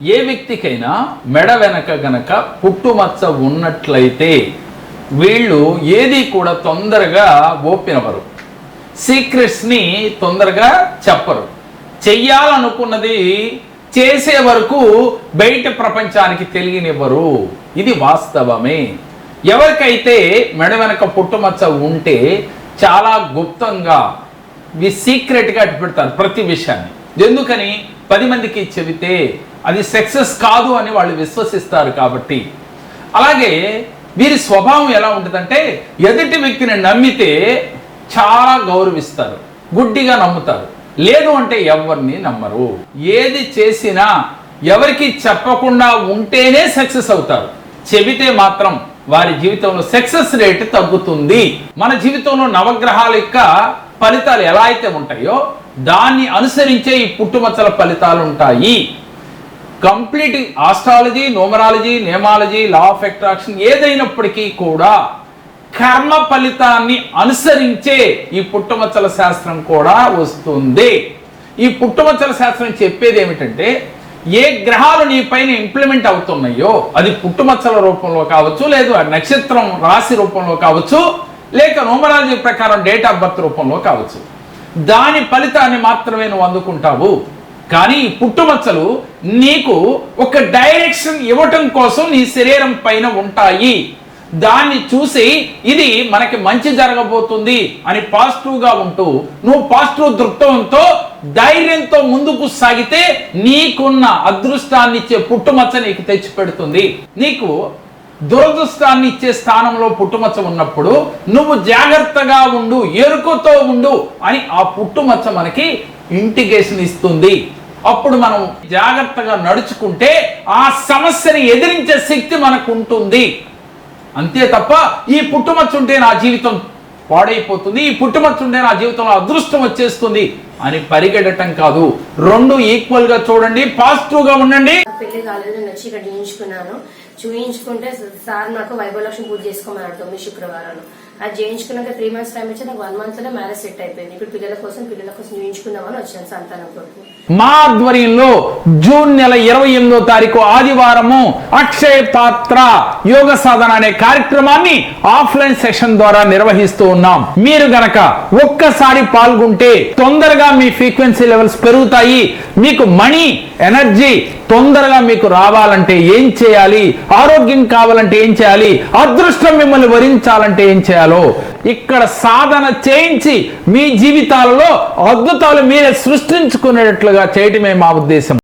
ఏ వ్యక్తికైనా మెడ వెనక గనక పుట్టుమచ్చ ఉన్నట్లయితే వీళ్ళు ఏది కూడా తొందరగా ఓపినవరు, సీక్రెట్స్ని తొందరగా చెప్పరు, చెయ్యాలనుకున్నది చేసే వరకు బయట ప్రపంచానికి తెలియనివ్వరు. ఇది వాస్తవమే. ఎవరికైతే మెడ వెనక పుట్టుమచ్చ ఉంటే చాలా గుప్తంగా సీక్రెట్గా పెడతారు ప్రతి విషయాన్ని. ఎందుకని 10 మందికి చెబితే అది సక్సెస్ కాదు అని వాళ్ళు విశ్వసిస్తారు కాబట్టి. అలాగే వీరి స్వభావం ఎలా ఉంటుందంటే ఎదుటి వ్యక్తిని నమ్మితే చాలా గౌరవిస్తారు, గుడ్డిగా నమ్ముతారు, లేదు అంటే ఎవరిని నమ్మరు. ఏది చేసినా ఎవరికి చెప్పకుండా ఉంటేనే సక్సెస్ అవుతారు. చెబితే మాత్రం వారి జీవితంలో సక్సెస్ రేట్ తగ్గుతుంది. మన జీవితంలో నవగ్రహాల యొక్క ఫలితాలు ఎలా అయితే ఉంటాయో దాన్ని అనుసరించే ఈ పుట్టుమచ్చల ఫలితాలు ఉంటాయి. Complete astrology, numerology, namology, law of attraction ఏదైనప్పటికీ కూడా కర్మ ఫలితాన్ని అనుసరించే ఈ పుట్టుమచ్చల శాస్త్రం కూడా వస్తుంది. ఈ పుట్టుమచ్చల శాస్త్రం చెప్పేది ఏమిటంటే ఏ గ్రహాలు నీ పైన ఇంప్లిమెంట్ అవుతున్నాయో అది పుట్టుమచ్చల రూపంలో కావచ్చు, లేదు నక్షత్రం రాశి రూపంలో కావచ్చు, లేక న్యూమరాలజీ ప్రకారం డేట్ ఆఫ్ బర్త్ రూపంలో కావచ్చు, దాని ఫలితాన్ని మాత్రమే నువ్వు అందుకుంటావు. కానీ ఈ పుట్టుమచ్చలు నీకు ఒక డైరెక్షన్ ఇవ్వటం కోసం నీ శరీరం పైన ఉంటాయి. దాన్ని చూసి ఇది మనకి మంచి జరగబోతుంది అని పాజిటివ్గా ఉంటూ నువ్వు పాజిటివ్ దృక్పథంతో ధైర్యంతో ముందుకు సాగితే నీకున్న అదృష్టాన్ని ఇచ్చే పుట్టుమచ్చ నీకు తెచ్చి పెడుతుంది. నీకు దురదృష్టాన్ని ఇచ్చే స్థానంలో పుట్టుమచ్చ ఉన్నప్పుడు నువ్వు జాగ్రత్తగా ఉండు, ఎరుకతో ఉండు అని ఆ పుట్టుమచ్చ మనకి ఇండికేషన్ ఇస్తుంది. అప్పుడు మనం జాగ్రత్తగా నడుచుకుంటే ఆ సమస్యని ఎదిరించే శక్తి మనకు ఉంటుంది. అంతే తప్ప ఈ పుట్టుమచ్చ ఉంటే నా జీవితం పాడైపోతుంది, ఈ పుట్టుమచ్చ ఉంటే నా జీవితంలో అదృష్టం వచ్చేస్తుంది అని పరిగెడటం కాదు. రెండు ఈక్వల్ గా చూడండి, పాజిటివ్ గా ఉండండి. పెళ్లి కాలేదు, నేను వచ్చి ఇక్కడ చూయించుకుంటే సార్ నాకు వైభవలక్ష్మి పూజ చేసుకోమన్నాడు 9 శుక్రవారాలు. అది చేయించుకున్నాక 3 months టైం ఇచ్చి నాకు 1 month లో మ్యారేజ్ సెట్ అయిపోయింది. ఇప్పుడు పిల్లల కోసం చూయించుకుందామని వచ్చాను సంతానం కొరకు. మా ఆధ్వర్యంలో జూన్ నెల 28వ తారీఖు ఆదివారము అక్షయ పాత్ర యోగ సాధన అనే కార్యక్రమాన్ని ఆఫ్లైన్ సెషన్ ద్వారా నిర్వహిస్తూ ఉన్నాం. మీరు గనక ఒక్కసారి పాల్గొంటే తొందరగా మీ ఫ్రీక్వెన్సీ లెవెల్స్ పెరుగుతాయి. మీకు మనీ ఎనర్జీ తొందరగా మీకు రావాలంటే ఏం చేయాలి, ఆరోగ్యం కావాలంటే ఏం చేయాలి, అదృష్టం మిమ్మల్ని వరించాలంటే ఏం చేయాలో ఇక్కడ సాధన చేయించి మీ జీవితాలలో అద్భుతాలు మీరే సృష్టించుకునేటట్లుగా చేయటమే మా ఉద్దేశం.